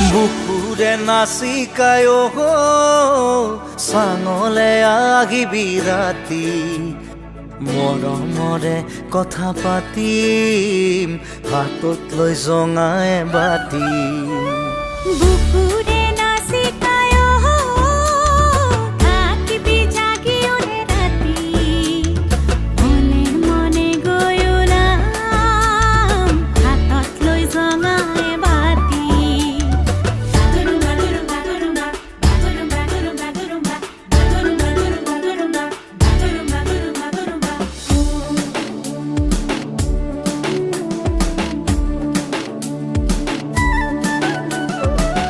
বুকুৰে নাচিকায় চাঙলে আহিবি ৰাতি মৰমৰে কথা পাতিম হাতত লৈ জঙাই বাতি বুকুৰ